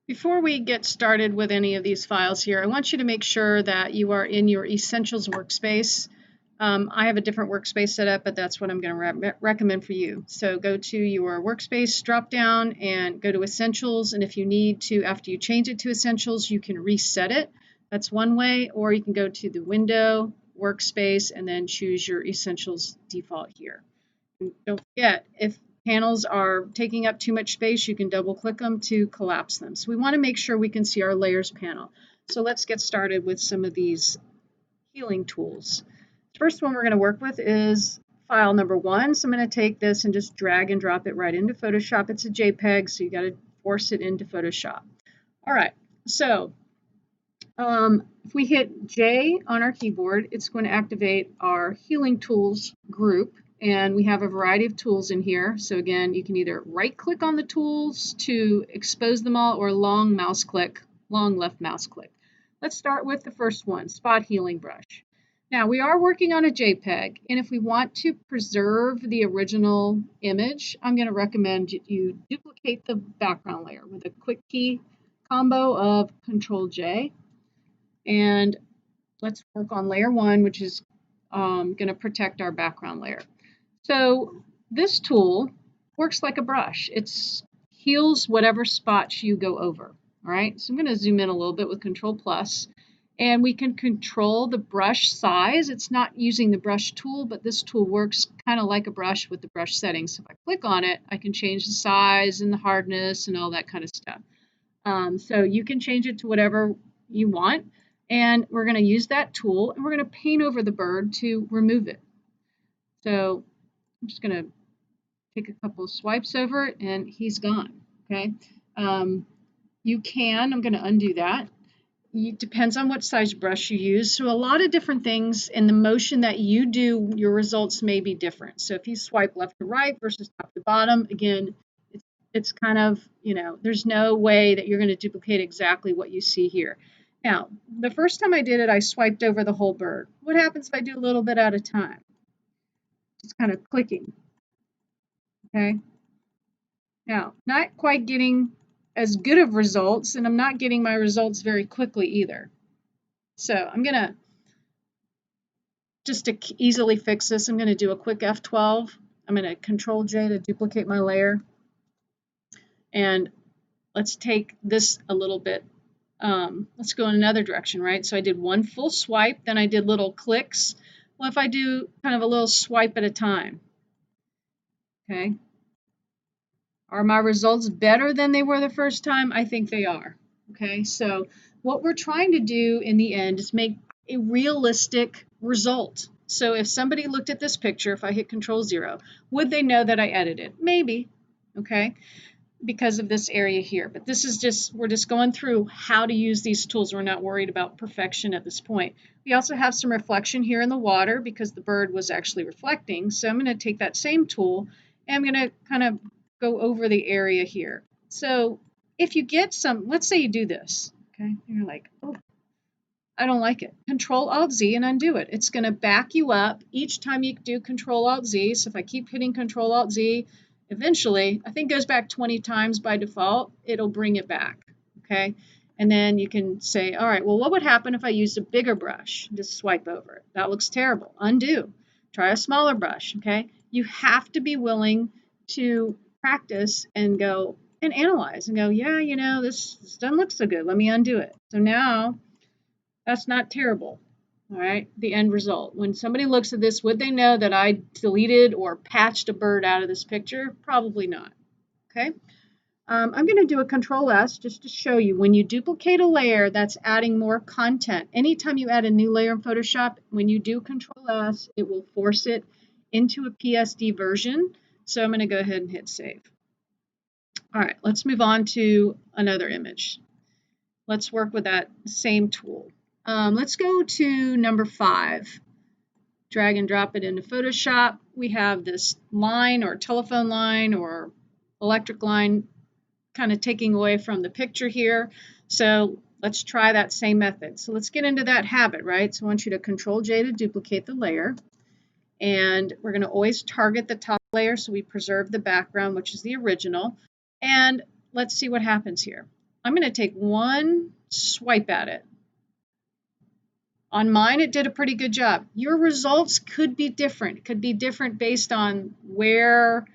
Before we get started with any of these files here, I want you to make sure that you are in your Essentials workspace. I have a different workspace set up, but that's what I'm going to recommend for you. So go to your workspace drop down and go to Essentials, and if you need to, after you change it to Essentials, you can reset it. That's one way, or you can go to the Window, Workspace, and then choose your Essentials default here. And don't forget, if panels are taking up too much space, you can double click them to collapse them. So we want to make sure we can see our layers panel. So let's get started with some of these healing tools. First one we're going to work with is file number 1. So I'm going to take this and just drag and drop it right into Photoshop. It's a JPEG, so you got to force it into Photoshop. All right, so if we hit J on our keyboard, it's going to activate our healing tools group. And we have a variety of tools in here. So again, you can either right click on the tools to expose them all or long left mouse click. Let's start with the first one, spot healing brush. Now we are working on a JPEG, and if we want to preserve the original image, I'm going to recommend you duplicate the background layer with a quick key combo of CTRL+J. And let's work on layer 1, which is going to protect our background layer. So this tool works like a brush. It heals whatever spots you go over. All right, so I'm going to zoom in a little bit with CTRL+, and we can control the brush size. It's not using the brush tool, but this tool works kind of like a brush with the brush settings. So if I click on it, I can change the size and the hardness and all that kind of stuff. So you can change it to whatever you want, and we're going to use that tool, and we're going to paint over the bird to remove it. So I'm just going to take a couple of swipes over it, and he's gone. Okay. I'm going to undo that. It depends on what size brush you use. So a lot of different things in the motion that you do, your results may be different. So if you swipe left to right versus top to bottom, again, it's kind of, there's no way that you're going to duplicate exactly what you see here. Now, the first time I did it, I swiped over the whole bird. What happens if I do a little bit at a time? Just kind of clicking. Okay. Now, not quite getting as good of results, and I'm not getting my results very quickly either. So I'm going to, just to easily fix this, I'm going to do a quick F12. I'm going to CTRL+J to duplicate my layer. And let's take this a little bit. Let's go in another direction, right? So I did one full swipe, then I did little clicks. Well, if I do kind of a little swipe at a time, okay? Are my results better than they were the first time? I think they are, okay? So what we're trying to do in the end is make a realistic result. So if somebody looked at this picture, if I hit Control-0, would they know that I edited? Maybe, okay, because of this area here. But this is just, we're just going through how to use these tools. We're not worried about perfection at this point. We also have some reflection here in the water because the bird was actually reflecting. So I'm going to take that same tool and I'm going to kind of go over the area here. So if you get some, let's say you do this, okay, and you're like, oh, I don't like it. Control-Alt-Z and undo it. It's going to back you up each time you do Control-Alt-Z. So if I keep hitting Control-Alt-Z, eventually, I think it goes back 20 times by default, it'll bring it back, okay? And then you can say, all right, well, what would happen if I used a bigger brush? Just swipe over it. That looks terrible. Undo. Try a smaller brush, okay? You have to be willing to practice and go and analyze and go, yeah, this doesn't look so good. Let me undo it. So now that's not terrible. All right, the end result. When somebody looks at this, would they know that I deleted or patched a bird out of this picture? Probably not. Okay. I'm going to do a Control-S just to show you. When you duplicate a layer, that's adding more content. Anytime you add a new layer in Photoshop, when you do Control-S, it will force it into a PSD version. So I'm going to go ahead and hit save. All right, let's move on to another image. Let's work with that same tool. Let's go to number 5. Drag and drop it into Photoshop. We have this line or telephone line or electric line kind of taking away from the picture here. So let's try that same method. So let's get into that habit, right? So I want you to Control-J to duplicate the layer. And we're going to always target the top layer so we preserve the background, which is the original. And let's see what happens here. I'm going to take one swipe at it. On mine, it did a pretty good job. Your results could be different. It could be different based on where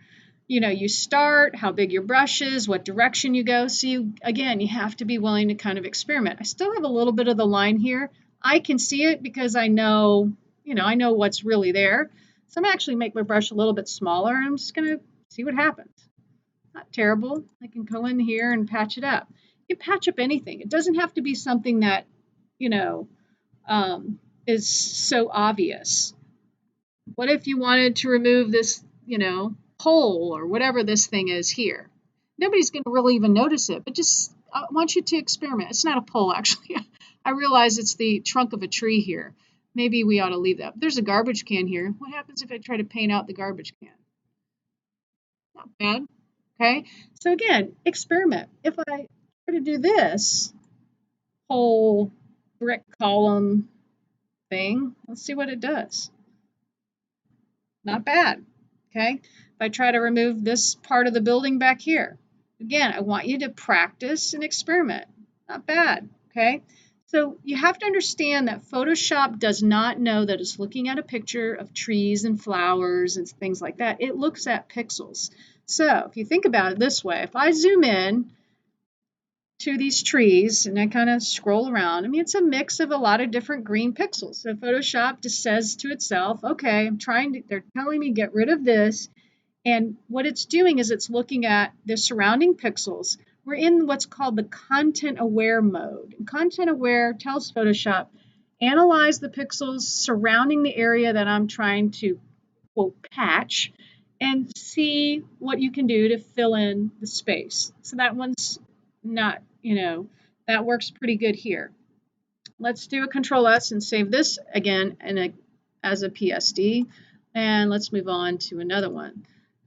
you start, how big your brush is, what direction you go. So you have to be willing to kind of experiment. I still have a little bit of the line here. I can see it because I know what's really there. So I'm actually make my brush a little bit smaller. I'm just gonna see what happens. Not terrible. I can go in here and patch it up. You can patch up anything. It doesn't have to be something that, you know, is so obvious. What if you wanted to remove this, hole or whatever this thing is here? Nobody's going to really even notice it, but just I want you to experiment. It's not a pole, actually. I realize it's the trunk of a tree here. Maybe we ought to leave that. There's a garbage can here. What happens if I try to paint out the garbage can? Not bad. Okay, so again, experiment. If I try to do this whole brick column thing, let's see what it does. Not bad. Okay, if I try to remove this part of the building back here, again, I want you to practice and experiment. Not bad. Okay, so you have to understand that Photoshop does not know that it's looking at a picture of trees and flowers and things like that. It looks at pixels. So if you think about it this way, if I zoom in to these trees and I kind of scroll around, I mean, it's a mix of a lot of different green pixels. So Photoshop just says to itself, okay, they're telling me get rid of this. And what it's doing is it's looking at the surrounding pixels. We're in what's called the content aware mode. And content aware tells Photoshop, analyze the pixels surrounding the area that I'm trying to, quote, patch, and see what you can do to fill in the space. So that one's not, that works pretty good here. Let's do a Control+S and save this again as a PSD. And let's move on to another one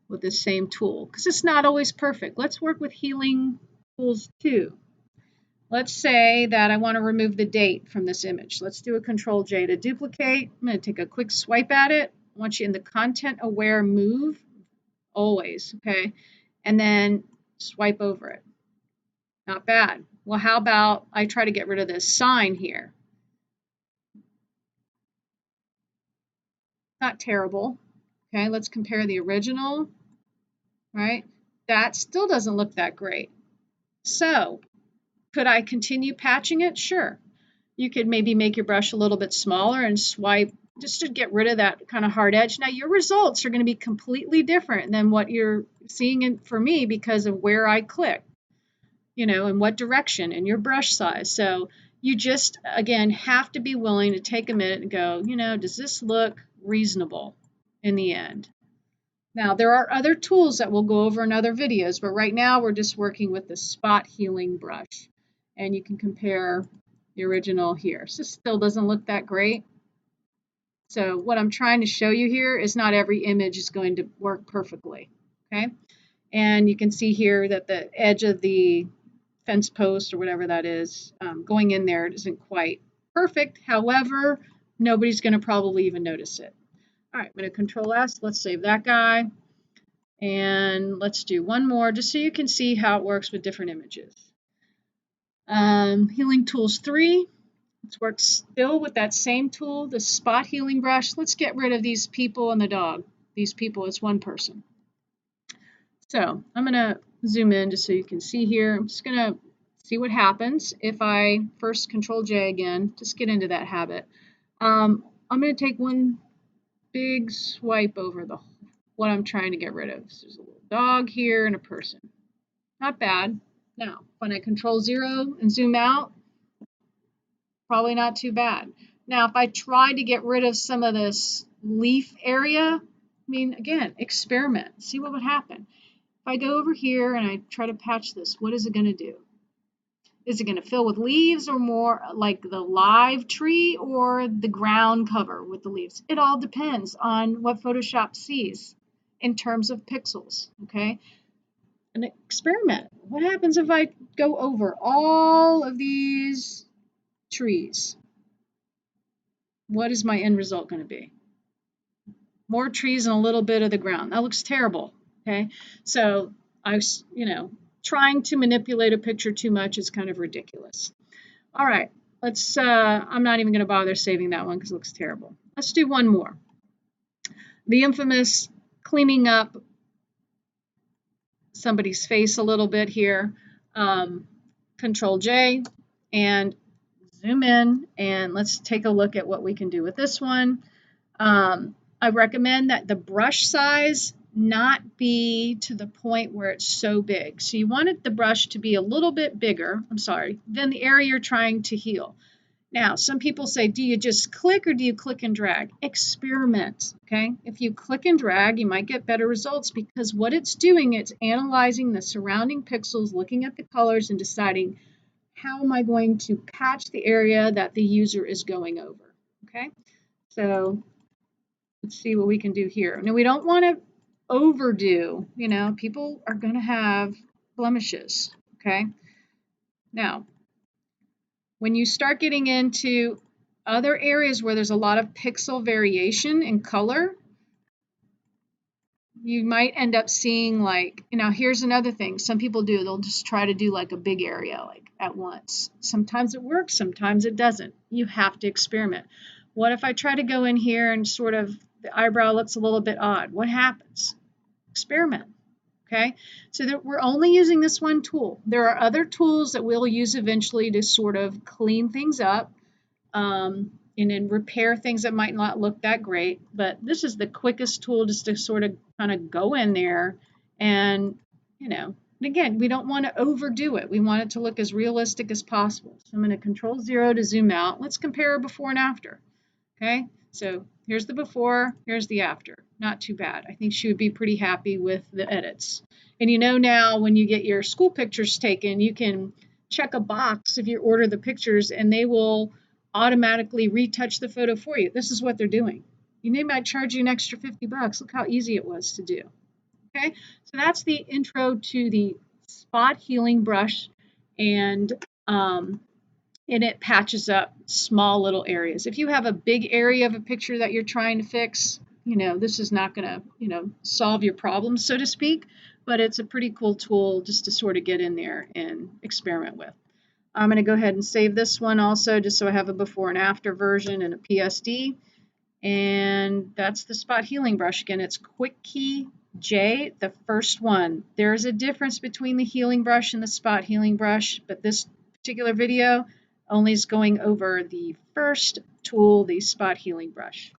with the same tool, because it's not always perfect. Let's work with healing tools too. Let's say that I want to remove the date from this image. Let's do a Control+J to duplicate. I'm going to take a quick swipe at it. I want you in the content aware move, always, okay? And then swipe over it. Not bad. Well, how about I try to get rid of this sign here? Not terrible. Okay, let's compare the original, right? That still doesn't look that great. So, could I continue patching it? Sure. You could maybe make your brush a little bit smaller and swipe just to get rid of that kind of hard edge. Now, your results are going to be completely different than what you're seeing for me because of where I click, and what direction and your brush size. So you just, again, have to be willing to take a minute and go, does this look reasonable in the end? Now, there are other tools that we'll go over in other videos, but right now we're just working with the spot healing brush. And you can compare the original here. So still doesn't look that great. So what I'm trying to show you here is not every image is going to work perfectly. Okay, and you can see here that the edge of the fence post or whatever that is going in there, it isn't quite perfect. However, nobody's going to probably even notice it. All right, I'm going to Control+S. Let's save that guy. And let's do one more just so you can see how it works with different images. Healing Tools 3. Let's work still with that same tool, the spot healing brush. Let's get rid of these people and the dog. These people, it's one person. So I'm going to zoom in just so you can see here. I'm just going to see what happens if I first Control+J again, just get into that habit. I'm going to take one big swipe over what I'm trying to get rid of. So there's a little dog here and a person. Not bad. Now, when I Control+0 and zoom out, probably not too bad. Now, if I try to get rid of some of this leaf area, I mean, again, experiment. See what would happen. If I go over here and I try to patch this, what is it going to do? Is it going to fill with leaves or more like the live tree or the ground cover with the leaves? It all depends on what Photoshop sees in terms of pixels, okay? An experiment. What happens if I go over all of these trees? What is my end result going to be? More trees and a little bit of the ground. That looks terrible, okay? So trying to manipulate a picture too much is kind of ridiculous. All right, let's, I'm not even going to bother saving that one because it looks terrible. Let's do one more. The infamous cleaning up somebody's face a little bit here. Control J and zoom in, and let's take a look at what we can do with this one. I recommend that the brush size not be to the point where it's so big. So you want the brush to be a little bit bigger, than the area you're trying to heal. Now, some people say, do you just click or do you click and drag? Experiment, okay? If you click and drag, you might get better results because what it's doing, it's analyzing the surrounding pixels, looking at the colors and deciding how am I going to patch the area that the user is going over, okay? So let's see what we can do here. Now, we don't want to overdo, people are going to have blemishes, okay? Now, when you start getting into other areas where there's a lot of pixel variation in color, you might end up seeing here's another thing. Some people do, they'll just try to do like a big area like at once. Sometimes it works, sometimes it doesn't. You have to experiment. What if I try to go in here and sort of the eyebrow looks a little bit odd? What happens? Experiment. Okay, so we're only using this one tool. There are other tools that we'll use eventually to sort of clean things up and then repair things that might not look that great. But this is the quickest tool just to sort of kind of go in there and, again, we don't want to overdo it. We want it to look as realistic as possible. So I'm going to Control 0 to zoom out. Let's compare before and after. Okay, so here's the before, here's the after. Not too bad. I think she would be pretty happy with the edits. And now when you get your school pictures taken, you can check a box if you order the pictures and they will automatically retouch the photo for you. This is what they're doing. They might charge you an extra $50. Look how easy it was to do. Okay, so that's the intro to the spot healing brush, and it patches up small little areas. If you have a big area of a picture that you're trying to fix, this is not going to, solve your problems, so to speak, but it's a pretty cool tool just to sort of get in there and experiment with. I'm going to go ahead and save this one also just so I have a before and after version and a PSD. And that's the spot healing brush. Again, it's quick key J, the first one. There's a difference between the healing brush and the spot healing brush, but this particular video only is going over the first tool, the spot healing brush.